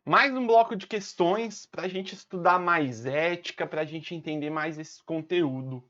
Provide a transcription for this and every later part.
Mais um bloco de questões para a gente estudar mais ética, para a gente entender mais esse conteúdo.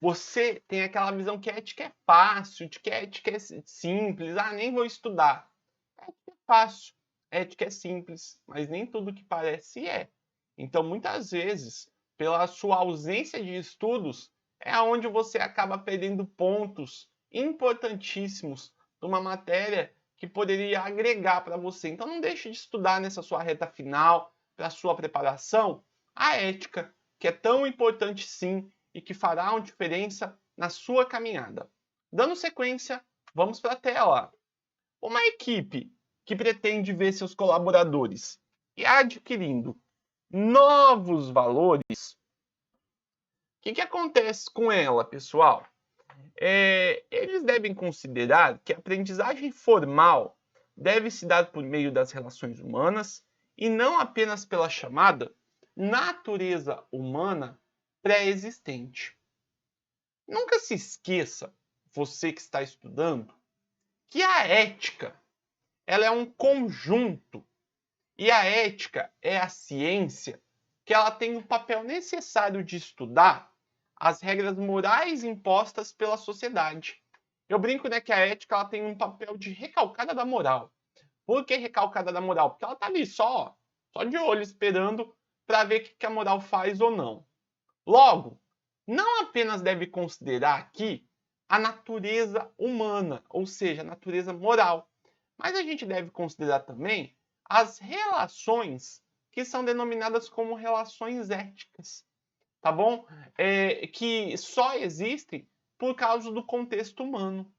Você tem aquela visão que ética é fácil, de que ética é simples, nem vou estudar. Ética é fácil, ética é simples, mas nem tudo que parece é. Então, muitas vezes, pela sua ausência de estudos, é onde você acaba perdendo pontos importantíssimos de uma matéria que poderia agregar para você. Então, não deixe de estudar nessa sua reta final, para a sua preparação, a ética, que é tão importante sim e que fará uma diferença na sua caminhada. Dando sequência, vamos para a tela. Uma equipe que pretende ver seus colaboradores e adquirindo novos valores, o que acontece com ela, pessoal? Eles devem considerar que a aprendizagem formal deve se dar por meio das relações humanas e não apenas pela chamada natureza humana pré-existente. Nunca se esqueça, você que está estudando, que a ética ela é um conjunto e a ética é a ciência que ela tem o papel necessário de estudar as regras morais impostas pela sociedade. Eu brinco, né, que a ética ela tem um papel de recalcada da moral. Por que recalcada da moral? Porque ela está ali só de olho esperando para ver o que a moral faz ou não. Logo, não apenas deve considerar aqui a natureza humana, ou seja, a natureza moral, mas a gente deve considerar também as relações que são denominadas como relações éticas, tá bom? Que só existem por causa do contexto humano.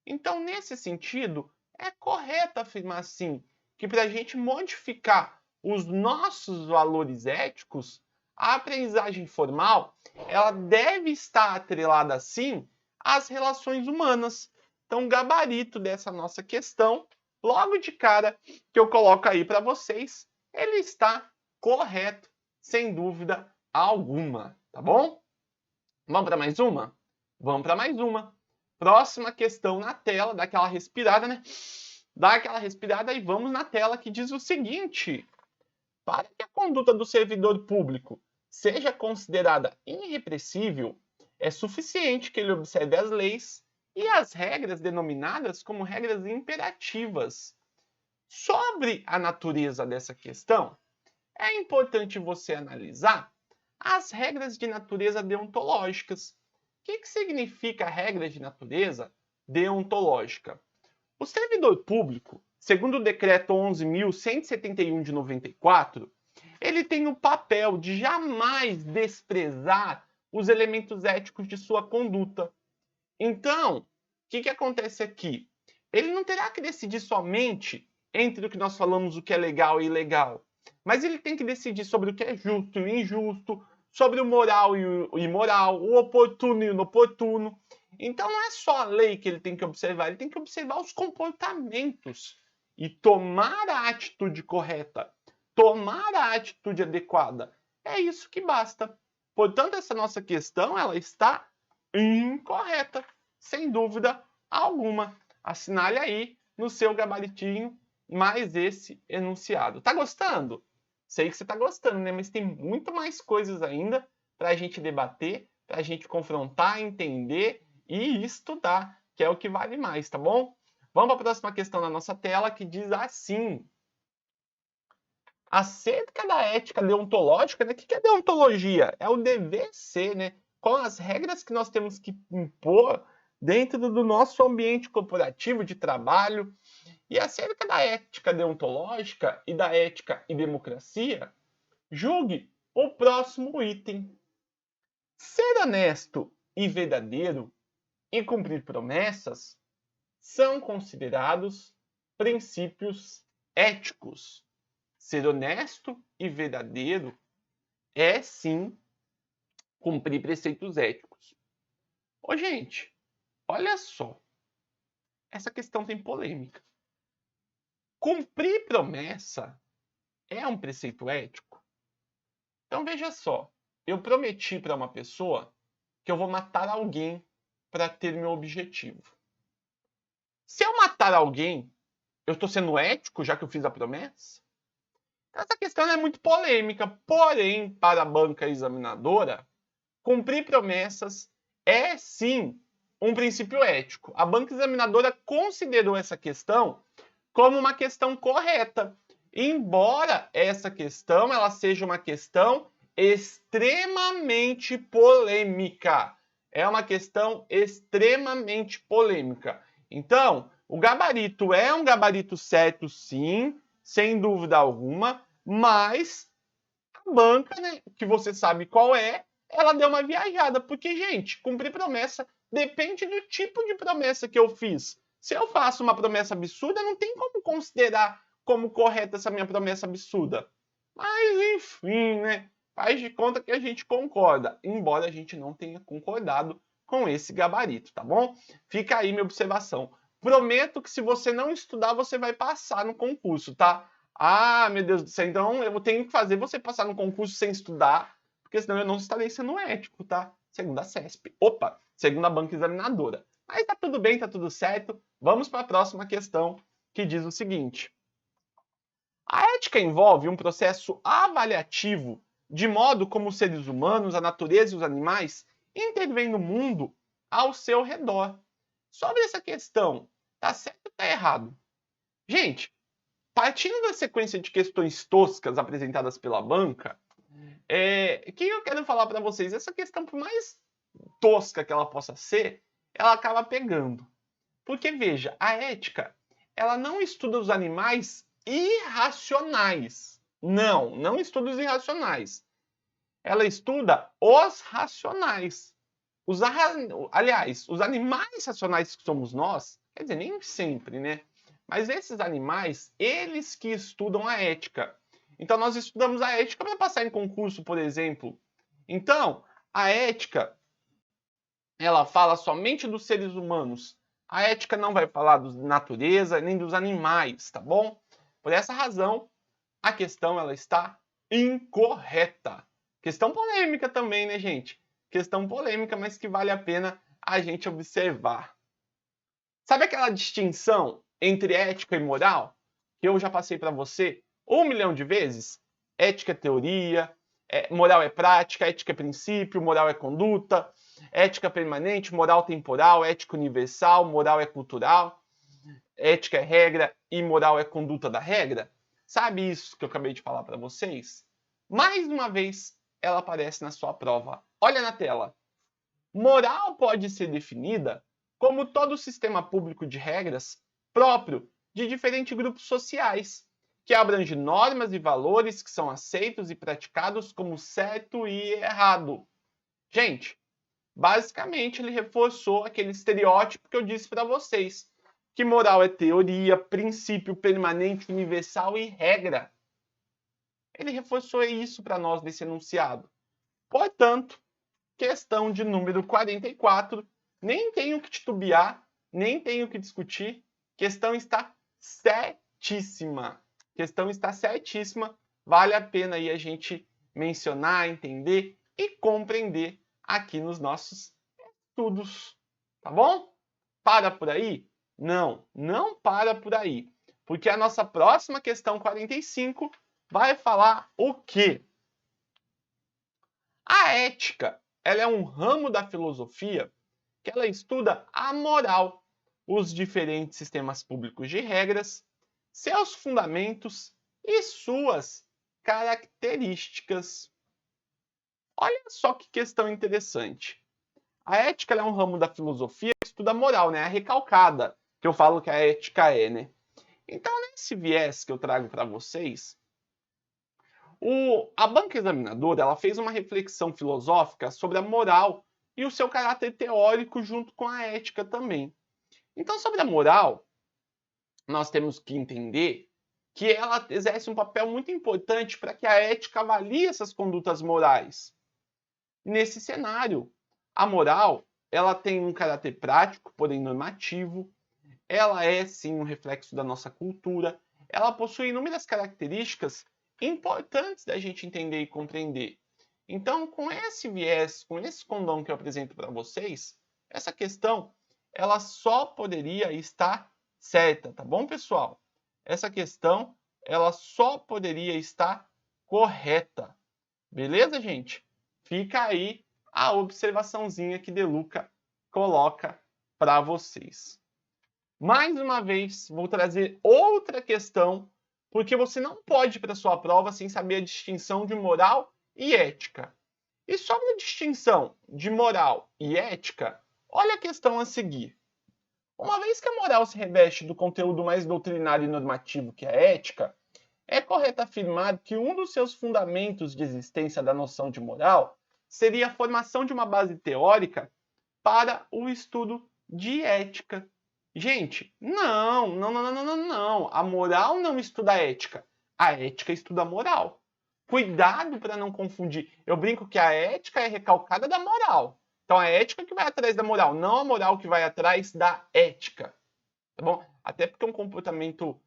Então, nesse sentido, é correto afirmar assim que para a gente modificar os nossos valores éticos, a aprendizagem formal ela deve estar atrelada sim às relações humanas. Então, o gabarito dessa nossa questão, logo de cara que eu coloco aí para vocês, ele está correto, sem dúvida alguma, tá bom? Vamos para mais uma? Vamos para mais uma. Próxima questão na tela, dá aquela respirada, né? Dá aquela respirada e vamos na tela que diz o seguinte: para que a conduta do servidor público seja considerada irrepressível, é suficiente que ele observe as leis e as regras denominadas como regras imperativas. Sobre a natureza dessa questão, é importante você analisar as regras de natureza deontológicas. O que significa regras de natureza deontológica? O servidor público, segundo o decreto 11.171 de 94, ele tem o papel de jamais desprezar os elementos éticos de sua conduta. Então, o que acontece aqui? Ele não terá que decidir somente entre o que nós falamos, o que é legal e ilegal, mas ele tem que decidir sobre o que é justo e o injusto, sobre o moral e o imoral, o oportuno e o inoportuno. Então não é só a lei que ele tem que observar, ele tem que observar os comportamentos e tomar a atitude correta, tomar a atitude adequada. É isso que basta. Portanto, essa nossa questão ela está incorreta, sem dúvida alguma. Assinale aí no seu gabaritinho mais esse enunciado. Tá gostando? Sei que você está gostando, né? Mas tem muito mais coisas ainda para a gente debater, para a gente confrontar, entender e estudar, que é o que vale mais, tá bom? Vamos para a próxima questão na nossa tela que diz assim: acerca da ética deontológica, né? O que é deontologia? É o dever ser, né? Com as regras que nós temos que impor dentro do nosso ambiente corporativo de trabalho. E acerca da ética deontológica e da ética e democracia, julgue o próximo item. Ser honesto e verdadeiro e cumprir promessas são considerados princípios éticos. Ser honesto e verdadeiro é sim cumprir preceitos éticos. Ô, gente, olha só. Essa questão tem polêmica. Cumprir promessa é um preceito ético? Então veja só. Eu prometi para uma pessoa que eu vou matar alguém para ter meu objetivo. Se eu matar alguém, eu estou sendo ético já que eu fiz a promessa? Essa questão é muito polêmica, porém, para a banca examinadora, cumprir promessas é sim um princípio ético. A banca examinadora considerou essa questão como uma questão correta, embora essa questão ela seja uma questão extremamente polêmica. É uma questão extremamente polêmica. Então, o gabarito é um gabarito certo, sim, sem dúvida alguma, mas a banca, né, que você sabe qual é, ela deu uma viajada, porque, gente, cumprir promessa depende do tipo de promessa que eu fiz. Se eu faço uma promessa absurda, não tem como considerar como correta essa minha promessa absurda. Mas, enfim, né? Faz de conta que a gente concorda, embora a gente não tenha concordado com esse gabarito, tá bom? Fica aí minha observação. Prometo que se você não estudar, você vai passar no concurso, tá? Ah, meu Deus do céu, então eu tenho que fazer você passar no concurso sem estudar, porque senão eu não estarei sendo ético, tá? Segundo a CESP. Opa, segundo a banca examinadora. Mas tá tudo bem, tá tudo certo. Vamos para a próxima questão, que diz o seguinte: a ética envolve um processo avaliativo de modo como os seres humanos, a natureza e os animais intervêm no mundo ao seu redor. Sobre essa questão, tá certo ou tá errado? Gente, partindo da sequência de questões toscas apresentadas pela banca, o que eu quero falar para vocês? Essa questão, por mais tosca que ela possa ser, ela acaba pegando. Porque, veja, a ética, ela não estuda os animais irracionais. Não, não estuda os irracionais. Ela estuda os racionais. Aliás, os animais racionais que somos nós, quer dizer, nem sempre, né? Mas esses animais, eles que estudam a ética. Então, nós estudamos a ética para passar em concurso, por exemplo. Então, a ética, ela fala somente dos seres humanos. A ética não vai falar da natureza nem dos animais, tá bom? Por essa razão, a questão ela está incorreta. Questão polêmica também, né, gente? Questão polêmica, mas que vale a pena a gente observar. Sabe aquela distinção entre ética e moral que eu já passei para você 1 milhão de vezes? Ética é teoria, moral é prática, ética é princípio, moral é conduta, ética permanente, moral temporal, ética universal, moral é cultural, ética é regra e moral é conduta da regra? Sabe isso que eu acabei de falar para vocês? Mais uma vez, ela aparece na sua prova. Olha na tela. Moral pode ser definida como todo sistema público de regras próprio de diferentes grupos sociais, que abrange normas e valores que são aceitos e praticados como certo e errado. Gente, basicamente ele reforçou aquele estereótipo que eu disse para vocês, que moral é teoria, princípio permanente, universal e regra. Ele reforçou isso para nós nesse enunciado. Portanto, questão de número 44, nem tenho que titubear, nem tenho que discutir, questão está certíssima. Questão está certíssima, vale a pena aí a gente mencionar, entender e compreender aqui nos nossos estudos, tá bom? Para por aí? Não, não para por aí, porque a nossa próxima questão 45 vai falar o quê? A ética, ela é um ramo da filosofia que ela estuda a moral, os diferentes sistemas públicos de regras, seus fundamentos e suas características. Olha só que questão interessante. A ética é um ramo da filosofia que estuda a moral, né? A recalcada, que eu falo que a ética é, né? Então, nesse viés que eu trago para vocês, a banca examinadora ela fez uma reflexão filosófica sobre a moral e o seu caráter teórico junto com a ética também. Então, sobre a moral, nós temos que entender que ela exerce um papel muito importante para que a ética avalie essas condutas morais. Nesse cenário, a moral ela tem um caráter prático, porém normativo. Ela é sim um reflexo da nossa cultura. Ela possui inúmeras características importantes da gente entender e compreender. Então, com esse viés, com esse condão que eu apresento para vocês, essa questão ela só poderia estar certa, tá bom, pessoal? Essa questão ela só poderia estar correta. Beleza, gente? Fica aí a observaçãozinha que De Luca coloca para vocês. Mais uma vez, vou trazer outra questão, porque você não pode ir para sua prova sem saber a distinção de moral e ética. E sobre a distinção de moral e ética, olha a questão a seguir. Uma vez que a moral se reveste do conteúdo mais doutrinário e normativo que a ética, é correto afirmar que um dos seus fundamentos de existência da noção de moral seria a formação de uma base teórica para o estudo de ética. Gente, não. A moral não estuda a ética. A ética estuda a moral. Cuidado para não confundir. Eu brinco que a ética é recalcada da moral. Então a ética que vai atrás da moral, não a moral que vai atrás da ética. Tá bom? Até porque um comportamento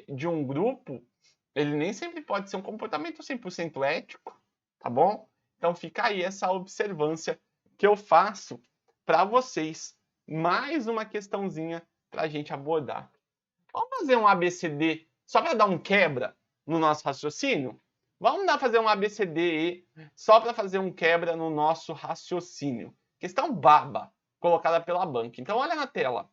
de um grupo, ele nem sempre pode ser um comportamento 100% ético, tá bom? Então fica aí essa observância que eu faço para vocês. Mais uma questãozinha para a gente abordar. Vamos fazer um ABCD só para dar um quebra no nosso raciocínio? Vamos fazer um ABCD só para fazer um quebra no nosso raciocínio. Questão baba, colocada pela banca. Então olha na tela.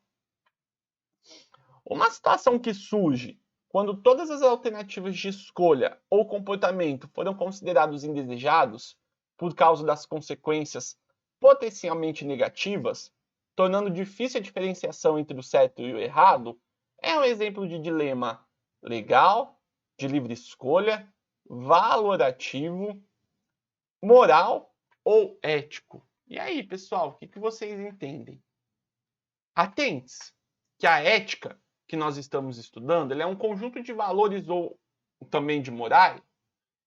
Uma situação que surge quando todas as alternativas de escolha ou comportamento foram considerados indesejados por causa das consequências potencialmente negativas, tornando difícil a diferenciação entre o certo e o errado, é um exemplo de dilema legal, de livre escolha, valorativo, moral ou ético. E aí, pessoal, o que vocês entendem? Atentes que a ética que nós estamos estudando, ela é um conjunto de valores ou também de morais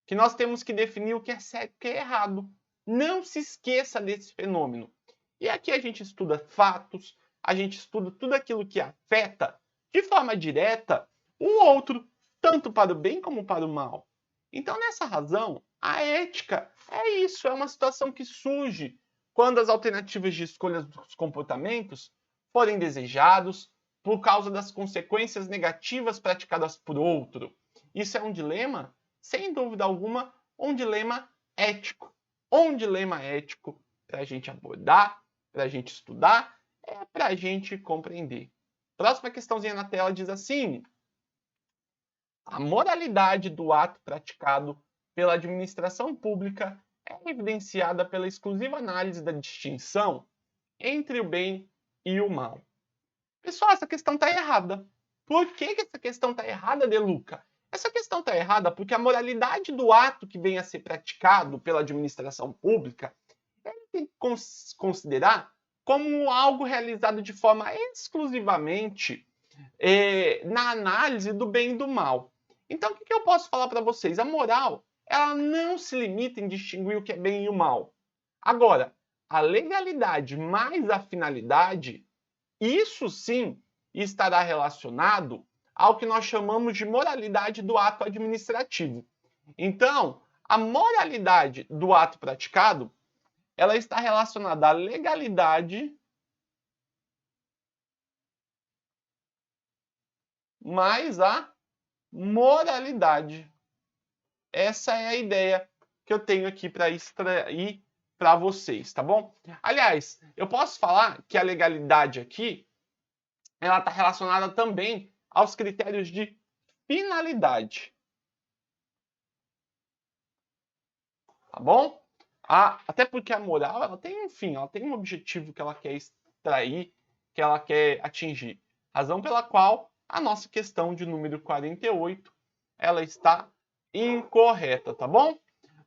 que nós temos que definir o que é certo e o que é errado. Não se esqueça desse fenômeno. E aqui a gente estuda fatos, a gente estuda tudo aquilo que afeta de forma direta o outro, tanto para o bem como para o mal. Então, nessa razão, a ética é isso, é uma situação que surge quando as alternativas de escolha dos comportamentos forem desejados por causa das consequências negativas praticadas por outro. Isso é um dilema, sem dúvida alguma, um dilema ético. Um dilema ético para a gente abordar, para a gente estudar, é para a gente compreender. Próxima questãozinha na tela diz assim: a moralidade do ato praticado pela administração pública é evidenciada pela exclusiva análise da distinção entre o bem e o mal. Pessoal, essa questão está errada. Por que essa questão está errada, De Luca? Essa questão está errada porque a moralidade do ato que venha a ser praticado pela administração pública tem que considerar como algo realizado de forma exclusivamente na análise do bem e do mal. Então, o que eu posso falar para vocês? A moral, ela não se limita em distinguir o que é bem e o mal. Agora, a legalidade mais a finalidade, isso sim estará relacionado ao que nós chamamos de moralidade do ato administrativo. Então, a moralidade do ato praticado, ela está relacionada à legalidade mais a moralidade. Essa é a ideia que eu tenho aqui para extrair para vocês, tá bom? Aliás, eu posso falar que a legalidade aqui, ela está relacionada também aos critérios de finalidade. Tá bom? Até porque a moral, ela tem um fim, ela tem um objetivo que ela quer extrair, que ela quer atingir. Razão pela qual a nossa questão de número 48, ela está incorreta, tá bom?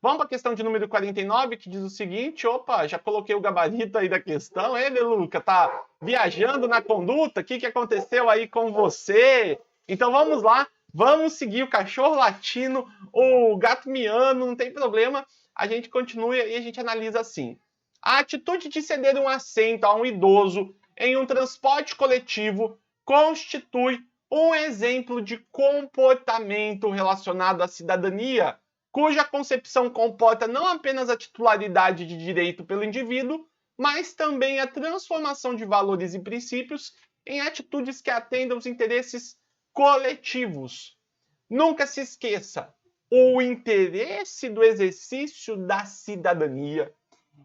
Vamos para a questão de número 49, que diz o seguinte, opa, já coloquei o gabarito aí da questão, hein, De Luca? Tá viajando na conduta? O que aconteceu aí com você? Então vamos lá, vamos seguir o cachorro latino, o gato miando, não tem problema, a gente continua e a gente analisa assim. A atitude de ceder um assento a um idoso em um transporte coletivo constitui um exemplo de comportamento relacionado à cidadania, cuja concepção comporta não apenas a titularidade de direito pelo indivíduo, mas também a transformação de valores e princípios em atitudes que atendam aos interesses coletivos. Nunca se esqueça, o interesse do exercício da cidadania,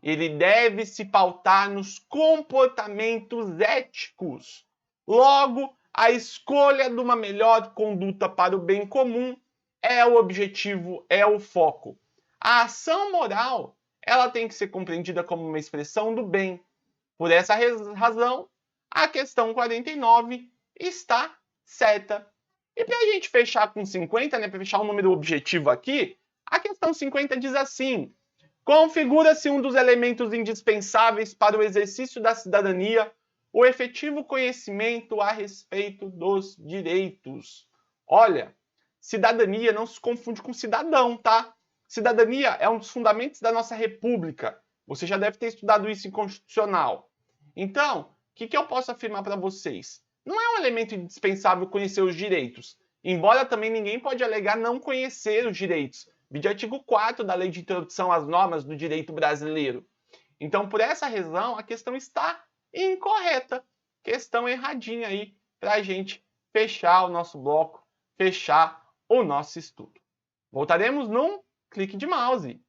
ele deve se pautar nos comportamentos éticos. Logo, a escolha de uma melhor conduta para o bem comum é o objetivo, é o foco. A ação moral, ela tem que ser compreendida como uma expressão do bem. Por essa razão, a questão 49 está certa. E para a gente fechar com 50, né, para fechar um número objetivo aqui, a questão 50 diz assim: configura-se um dos elementos indispensáveis para o exercício da cidadania o efetivo conhecimento a respeito dos direitos. Olha, cidadania não se confunde com cidadão, tá? Cidadania é um dos fundamentos da nossa república. Você já deve ter estudado isso em constitucional. Então, o que eu posso afirmar para vocês? Não é um elemento indispensável conhecer os direitos, embora também ninguém pode alegar não conhecer os direitos. Vide artigo 4 da Lei de Introdução às Normas do Direito Brasileiro. Então, por essa razão, a questão está incorreta. Questão erradinha aí para a gente fechar o nosso bloco, fechar o nosso estudo. Voltaremos num clique de mouse.